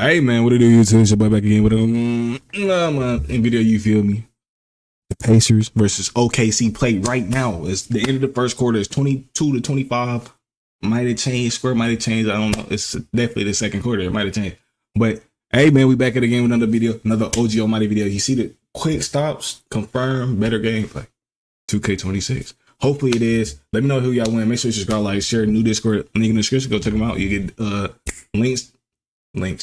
Hey man, what it do, YouTube? It's your boy back again with in video. You feel me? The Pacers versus OKC play right now. It's the end of the first quarter. It's 22-25. Might have changed. Score might have changed. I don't know. It's definitely the second quarter. It might have changed. But hey man, we back at the game with another video, another OG Almighty video. You see the quick stops confirm better gameplay. 2K26. Hopefully it is. Let me know who y'all win. Make sure you subscribe, like, share. New Discord link in the description. Go check them out. You get links.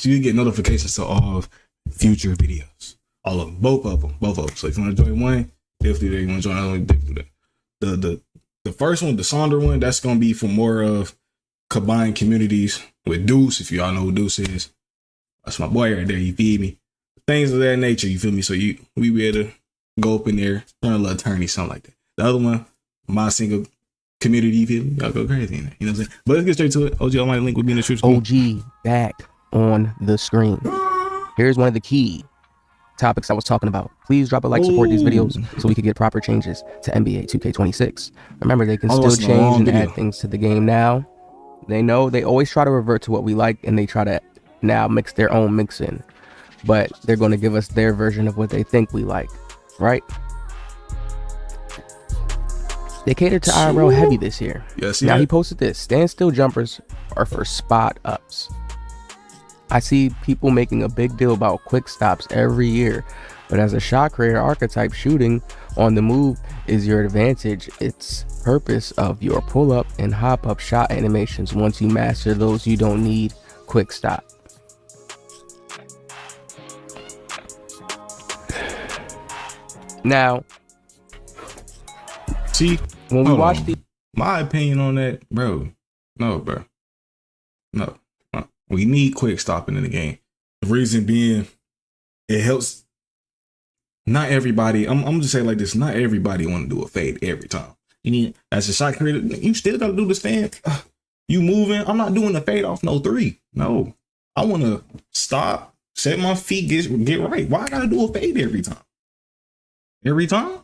You get notifications to all of future videos. All of them. Both of them. So if you want to join one, definitely there. You want to join another one, definitely there. The first one, the Sonder one, that's gonna be for more of combined communities with Deuce. If y'all know who Deuce is, that's my boy right there. You feel me? Things of that nature. You feel me? So we be able to go up in there, run a little attorney, something like that. The other one, my single community. You feel me? Y'all go crazy in there. You know what I'm saying? But let's get straight to it. OG Almighty link will be in the description. OG back on the screen. Here's one of the key topics I was talking about. Please drop a like, support these videos so we can get proper changes to NBA 2K26. Remember, they can still change and add things to the game now. They know they always try to revert to what we like, and they try to now mix their own mix in, but they're going to give us their version of what they think we like, right? They catered to IRL heavy this year. Yes. Now he posted this: standstill jumpers are for spot ups. I see people making a big deal about quick stops every year, but as a shot creator archetype, shooting on the move is your advantage. It's purpose of your pull up and hop up shot animations. Once you master those, you don't need quick stop. Now, see, when we watch my opinion on that, bro. No. We need quick stopping in the game. The reason being, it helps. Not everybody. I'm just saying like this. Not everybody want to do a fade every time. You need, as a shot creator, you still got to do the stand. You moving. I'm not doing a fade off no three. No, I want to stop, set my feet, get right. Why I gotta do a fade every time? Every time.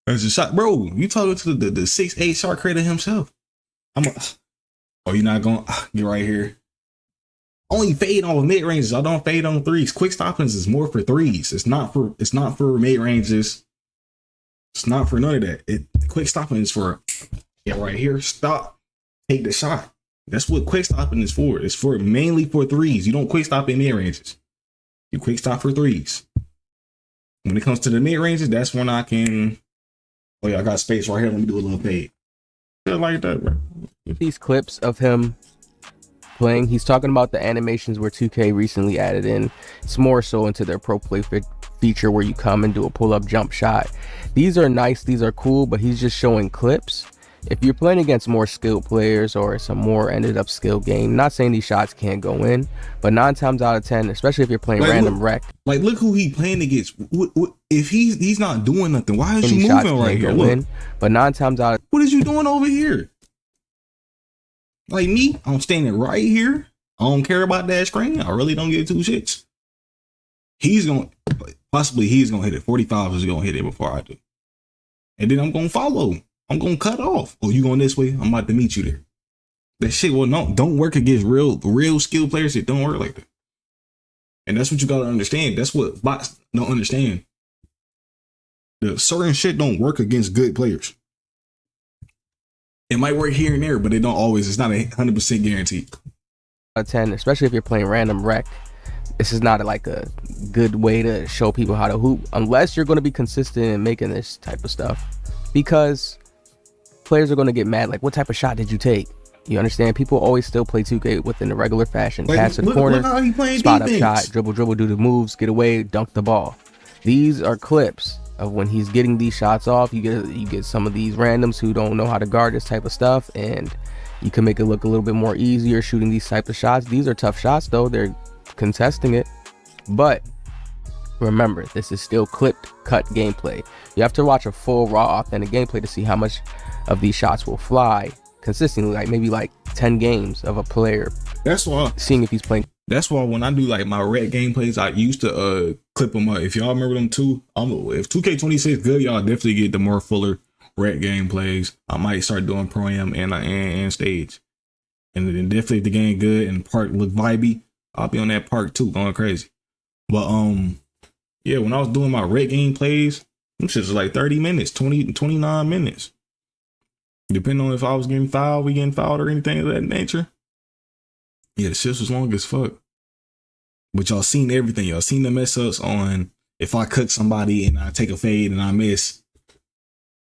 As a shot, bro. You talking to the 6'8" shot creator himself. Oh, you're not gonna get right here. Only fade on mid ranges. I don't fade on threes. Quick stoppings is more for threes. It's not for mid ranges. It's not for none of that. Quick stopping is for get right here, stop, take the shot. That's what quick stopping is for. It's for mainly for threes. You don't quick stop in mid ranges. You quick stop for threes. When it comes to the mid ranges, that's when I can. Oh yeah, I got space right here. Let me do a little fade. Just like that, bro. These clips of him playing, he's talking about the animations where 2K recently added in. It's more so into their pro play feature where you come and do a pull-up jump shot. These are nice, these are cool, but he's just showing clips. If you're playing against more skilled players or some more ended up skill game, not saying these shots can't go in, but 9 times out of 10, especially if you're playing random rec. Like, look who he playing against. If he's not doing nothing, why is you moving right here? Look. But 9 times out of, what is you doing over here? Like me, I'm standing right here. I don't care about that screen. I really don't give two shits. He's gonna hit it. 45 is gonna hit it before I do. And then I'm gonna follow. I'm gonna cut off. Oh, you going this way? I'm about to meet you there. That shit, well, no, don't work against real skilled players. It don't work like that. And that's what you gotta understand. That's what bots don't understand. The certain shit don't work against good players. It might work here and there, but it don't always. It's not 100% guaranteed. 10, especially if you're playing random rec, this is not like a good way to show people how to hoop unless you're going to be consistent in making this type of stuff, because players are going to get mad. Like, what type of shot did you take? You understand? People always still play 2K within the regular fashion. Like, pass to the corner, spot up defense. shot, dribble, do the moves, get away, dunk the ball. These are clips of when he's getting these shots off. You get some of these randoms who don't know how to guard this type of stuff, and you can make it look a little bit more easier shooting these type of shots. These are tough shots though. They're contesting it, but remember, this is still clipped cut gameplay. You have to watch a full raw authentic gameplay to see how much of these shots will fly consistently, like maybe like 10 games of a player. That's why seeing if he's playing. That's why when I do like my red gameplays, I used to clip them up. If y'all remember them too, if 2K26 good, y'all definitely get the more fuller red gameplays. I might start doing pro am and stage. And then definitely if the game good and part look vibey, I'll be on that park too, going crazy. But yeah, when I was doing my red game plays, them shits was like 30 minutes, 29 minutes. Depending on if I was getting fouled, we getting fouled or anything of that nature. Yeah, the shit was long as fuck. But y'all seen everything. Y'all seen the mess ups on if I cook somebody and I take a fade and I miss.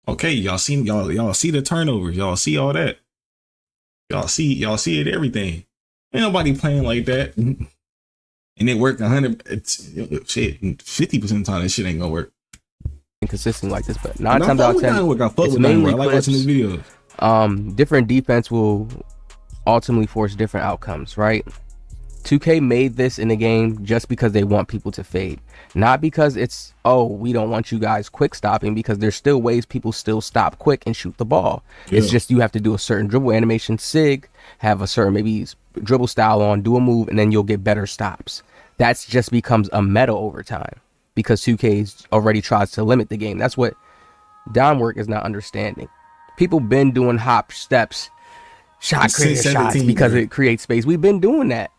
Okay, y'all see the turnovers. Y'all see all that. Y'all see it, everything. Ain't nobody playing like that. And it worked 100. Shit, 50% of the time, that shit ain't gonna work. Consistent like this, but 9 times out of 10, it's mainly I like watching these videos. Different defense will ultimately force different outcomes, right? 2K made this in the game just because they want people to fade, not because it's, oh, we don't want you guys quick stopping, because there's still ways people still stop quick and shoot the ball. Yeah. It's just you have to do a certain dribble animation sig, have a certain maybe dribble style on, do a move, and then you'll get better stops. That's just becomes a meta over time because 2K already tries to limit the game. That's what Downwork is not understanding. People been doing hop steps, shot creator shots because it creates space. We've been doing that.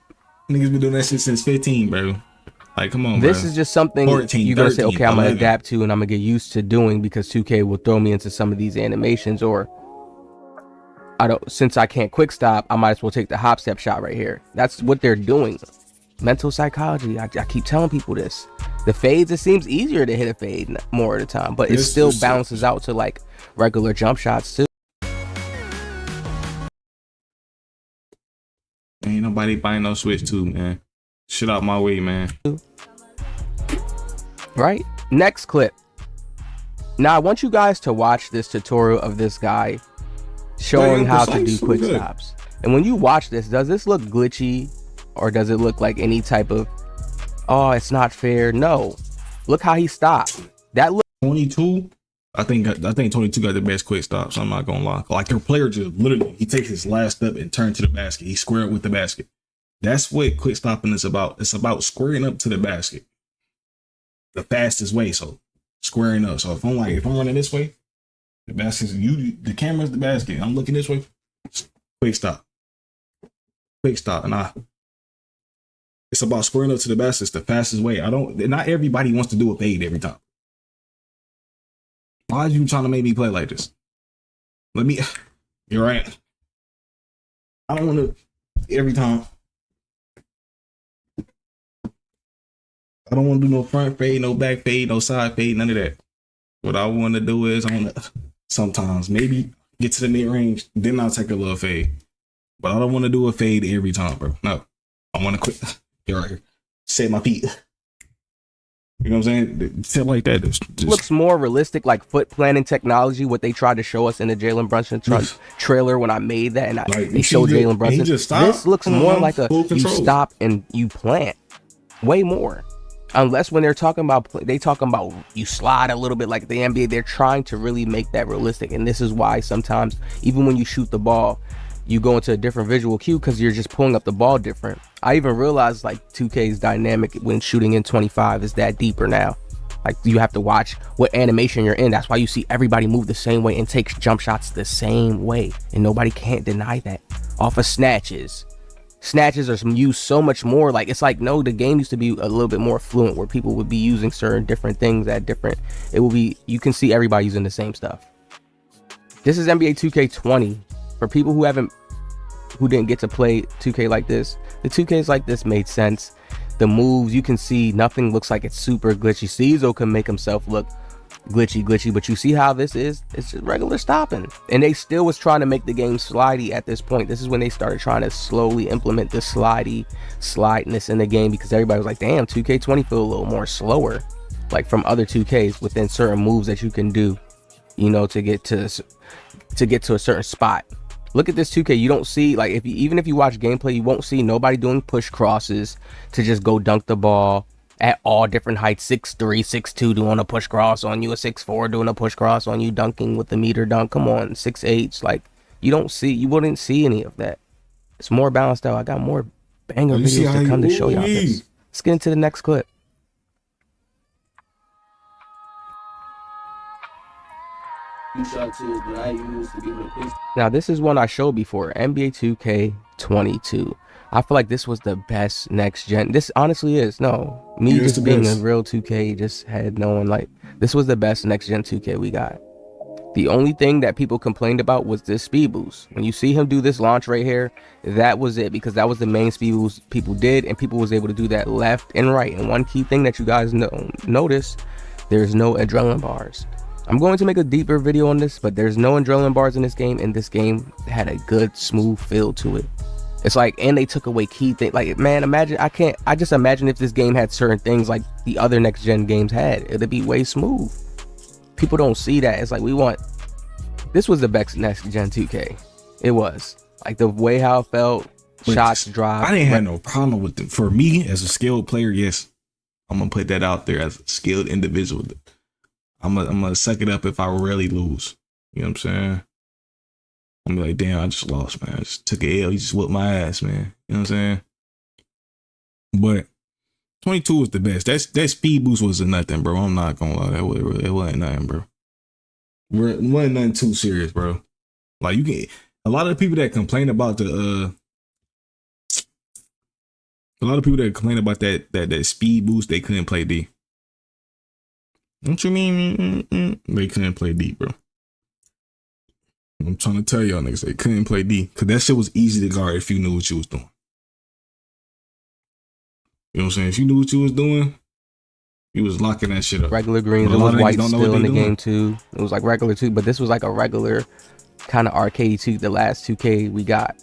Niggas been doing that shit since 15, bro. Like, come on, this bro. Is just something 14, you're gonna 13, say, okay, I'm 11. gonna adapt to and I'm gonna get used to doing because 2K will throw me into some of these animations, or since I can't quick stop, I might as well take the hop step shot right here. That's what they're doing. Mental psychology. I keep telling people this. The fades, it seems easier to hit a fade more of the time, but it still balances out to like regular jump shots too. Ain't nobody buying no Switch 2, man. Shit out my way, man. Right? Next clip. Now I want you guys to watch this tutorial of this guy showing how to do quick stops. And when you watch this, does this look glitchy or does it look like any type of, oh, it's not fair? No. Look how he stopped. That look 22. I think 22 got the best quick stops. I'm not gonna lie. Like, their player just literally, he takes his last step and turns to the basket. He squared with the basket. That's what quick stopping is about. It's about squaring up to the basket, the fastest way. So squaring up. So if I'm running this way, the basket's the camera's the basket. I'm looking this way. Quick stop. And it's about squaring up to the basket. It's the fastest way. Not everybody wants to do a fade every time. Why are you trying to make me play like this? You're right. I don't want to, every time. I don't want to do no front fade, no back fade, no side fade, none of that. What I want to do is I want to sometimes maybe get to the mid range, then I'll take a little fade. But I don't want to do a fade every time, bro. No. I want to quit. You're right here. Set my feet. You know what I'm saying? Shit like that. Just looks more realistic, like foot planning technology, what they tried to show us in the Jalen Brunson trailer when I made that, and they showed Jalen Brunson. This looks more like you stop and you plant. Way more. Unless when they're talking about you slide a little bit like the NBA, they're trying to really make that realistic. And this is why sometimes, even when you shoot the ball, you go into a different visual cue because you're just pulling up the ball different. I even realized like 2K's dynamic when shooting in 25 is that deeper now. Like, you have to watch what animation you're in. That's why you see everybody move the same way and take jump shots the same way. And nobody can't deny that. Off of snatches. Snatches are used so much more. Like, it's like, no, the game used to be a little bit more fluent where people would be using certain different things at different. It will be, you can see everybody using the same stuff. This is NBA 2K20. For people who didn't get to play 2K like this, the 2Ks like this made sense. The moves, you can see nothing looks like it's super glitchy. Cizo can make himself look glitchy, but you see how this is? It's just regular stopping. And they still was trying to make the game slidey at this point. This is when they started trying to slowly implement the slideness in the game, because everybody was like, damn, 2K20 feel a little more slower, like from other 2Ks within certain moves that you can do, you know, to get to a certain spot. Look at this 2K. You don't see, like, even if you watch gameplay, you won't see nobody doing push crosses to just go dunk the ball at all different heights. 6'3", 6'2", doing a push cross on you, a 6'4", doing a push cross on you, dunking with the meter dunk. Come on, 6'8". Like, you wouldn't see any of that. It's more balanced out. I got more banger videos to come to show y'all this. Let's get into the next clip. Now this is one I showed before, NBA 2K22. I feel like this was the best next gen. This honestly is. No, me Yeah, it's just the being best. a real 2K just had no one like. This was the best next gen 2K we got. The only thing that people complained about was this speed boost. When you see him do this launch right here, that was it, because that was the main speed boost people did, and people was able to do that left and right. And one key thing that you guys notice, there's no adrenaline bars. I'm going to make a deeper video on this, but there's no adrenaline bars in this game, and this game had a good smooth feel to it. It's like, and they took away key things. Like, man, imagine, I just imagine if this game had certain things like the other next gen games had, it'd be way smooth. People don't see that. It's like, this was the best next gen 2K. It was like the way how it felt, But shots dropped. I didn't have no problem with it. For me, as a skilled player, yes, I'm gonna put that out there as a skilled individual. I'm gonna suck it up if I really lose. You know what I'm saying? I'm like, damn, I just lost, man. I just took an L. He just whooped my ass, man. You know what I'm saying? But 22 was the best. That speed boost was a nothing, bro. I'm not gonna lie. It wasn't nothing, bro. It wasn't nothing too serious, bro. Like, you can, a lot of the people that complain about that speed boost, they couldn't play D. What you mean? They couldn't play D, bro. I'm trying to tell y'all niggas, they couldn't play D, because that shit was easy to guard if you knew what you was doing. You know what I'm saying? If you knew what you was doing, you was locking that shit up. Regular greens, But it a lot was of niggas white don't know what still in they the doing. game too. It was like regular too, but this was like a regular kind of arcade too. The last 2K we got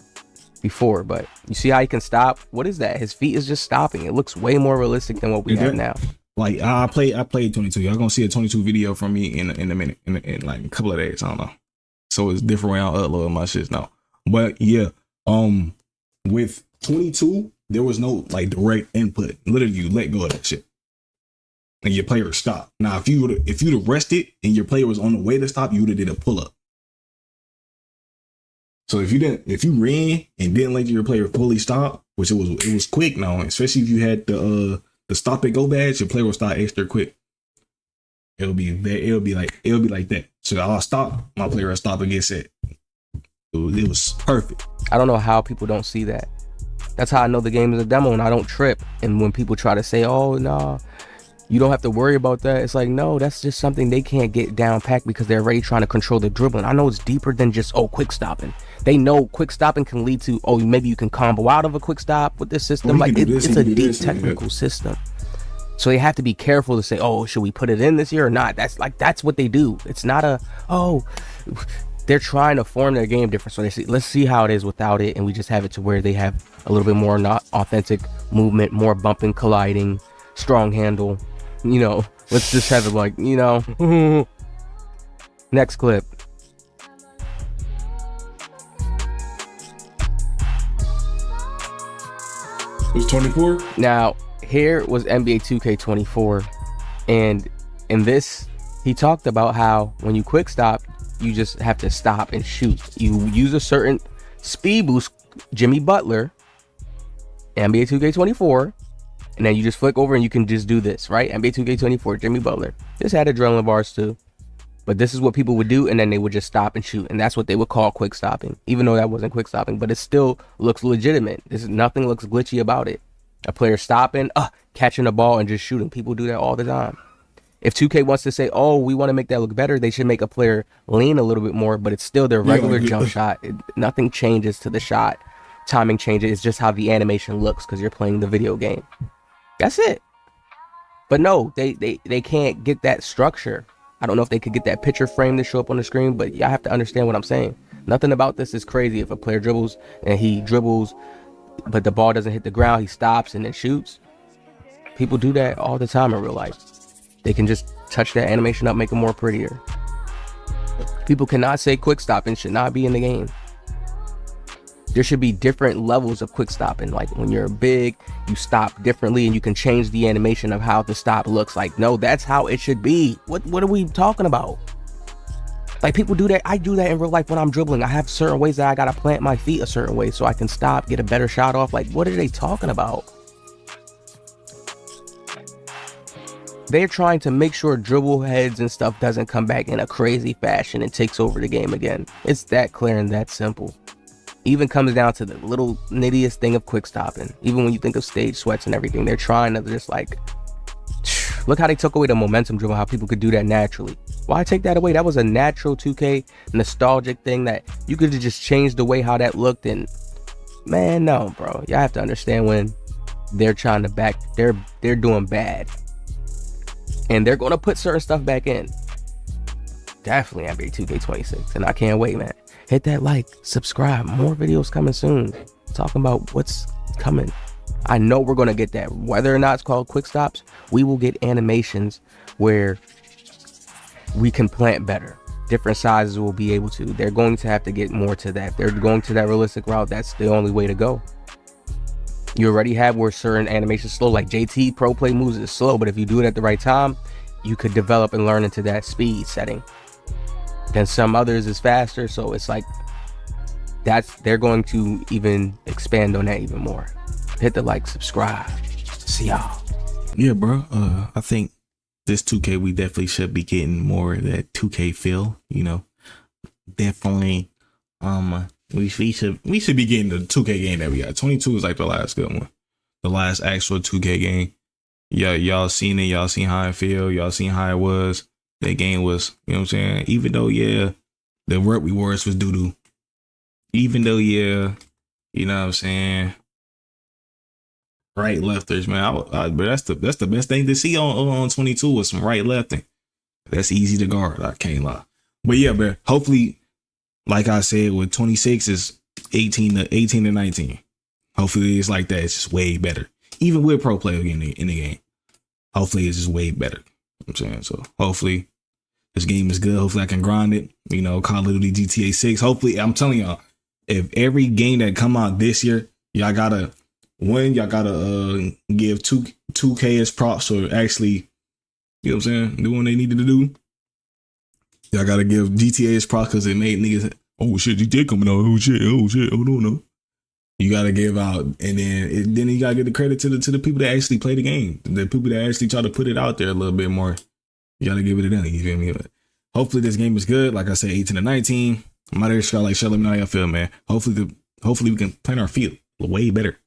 before, but you see how he can stop? What is that? His feet is just stopping. It looks way more realistic than what we have now. Like, I played 22. Y'all gonna see a 22 video from me in a minute, in like a couple of days. I don't know. So it's different way I'll upload my shit now. But yeah, with 22, there was no like direct input. Literally, you let go of that shit, and your player stopped. Now, if you'd have rested and your player was on the way to stop, you would have did a pull up. So if you ran and didn't let your player fully stop, which it was quick now, especially if you had the stop and go badge, your player will stop extra quick. It'll be like that. So I'll stop, my player will stop and get set. It was perfect. I don't know how people don't see that. That's how I know the game is a demo, and I don't trip. And when people try to say, oh, no, you don't have to worry about that, it's like, no, that's just something they can't get down packed because they're already trying to control the dribbling. I know it's deeper than just, oh, quick stopping. They know quick stopping can lead to, oh, maybe you can combo out of a quick stop with this system. Like, it's a deep technical system. So they have to be careful to say, oh, should we put it in this year or not? That's what they do. It's not a, oh, they're trying to form their game different. So they say, let's see how it is without it. And we just have it to where they have a little bit more not authentic movement, more bumping, colliding, strong handle. You know, let's just have it like, you know. Next clip. It was 24. Now, here was NBA 2K24, and in this, he talked about how when you quick stop, you just have to stop and shoot. You use a certain speed boost, Jimmy Butler, NBA 2K24, and then you just flick over and you can just do this, right? NBA 2K24, Jimmy Butler. This had adrenaline bars too, but this is what people would do, and then they would just stop and shoot, and that's what they would call quick stopping, even though that wasn't quick stopping, but it still looks legitimate. Nothing looks glitchy about it. A player stopping, catching the ball and just shooting. People do that all the time. If 2K wants to say, oh, we want to make that look better, they should make a player lean a little bit more, but it's still their regular jump shot. Nothing changes to the shot. Timing changes. It's just how the animation looks because you're playing the video game. That's it. But no, they can't get that structure. I don't know if they could get that picture frame to show up on the screen, but y'all have to understand what I'm saying. Nothing about this is crazy. If a player dribbles and he dribbles, but the ball doesn't hit the ground, he stops and then shoots. People do that all the time in real life. They can just touch that animation up, make it more prettier. People cannot say quick stopping should not be in the game. There should be different levels of quick stopping. Like when you're big, you stop differently and you can change the animation of how the stop looks. Like, no, that's how it should be. What are we talking about? Like, people do that. I do that in real life when I'm dribbling. I have certain ways that I gotta plant my feet a certain way so I can stop, get a better shot off. Like, what are they talking about? They're trying to make sure dribble heads and stuff doesn't come back in a crazy fashion and takes over the game again. It's that clear and that simple. Even comes down to the little nittiest thing of quick stopping. Even when you think of stage sweats and everything, they're trying to just like, look how they took away the momentum dribble, how people could do that naturally. Why take that away? That was a natural 2K nostalgic thing that you could have just changed the way how that looked. And man, no, bro, y'all have to understand when they're trying to they're doing bad, and they're going to put certain stuff back in. Definitely NBA 2K26, and I can't wait, man. Hit that like, subscribe, more videos coming soon, talking about what's coming. I know we're going to get that. Whether or not it's called quick stops, we will get animations where we can plant better. Different sizes will be able to. They're going to have to get more to that. They're going to that realistic route. That's the only way to go. You already have where certain animations slow, like JT Pro Play moves is slow, but if you do it at the right time, you could develop and learn into that speed setting. Then some others is faster, so it's like they're going to even expand on that even more. Hit the like, subscribe. See y'all. Yeah, bro. I think this 2K, we definitely should be getting more of that 2K feel. You know, definitely. We should be getting the 2K game that we got. 22 is like the last good one, the last actual 2K game. Yeah, y'all seen it. Y'all seen how it feel. Y'all seen how it was. That game was, you know what I'm saying? Even though, yeah, the work rewards was doo-doo. Even though, yeah, you know what I'm saying? Right lefters, man. But that's the best thing to see on 22 was some right lefting. That's easy to guard. I can't lie. But yeah, man, hopefully, like I said, with 26 is 18 to 19. Hopefully it's like that. It's just way better. Even with pro player in the game. Hopefully it's just way better. I'm saying, so hopefully this game is good. Hopefully I can grind it. You know, Call of Duty GTA 6. Hopefully, I'm telling y'all, if every game that come out this year, y'all gotta give 2K as props for actually, you know what I'm saying, doing what they needed to do. Y'all gotta give GTA as props because it made niggas, oh shit, GTA coming out, oh shit, oh no. You gotta give out, and then you gotta give the credit to the people that actually play the game, the people that actually try to put it out there a little bit more. You gotta give it to them. You feel me? But hopefully this game is good. Like I said, 18 to 19. I'm out here, like, let me know how y'all feel, man. Hopefully we can plan our field way better.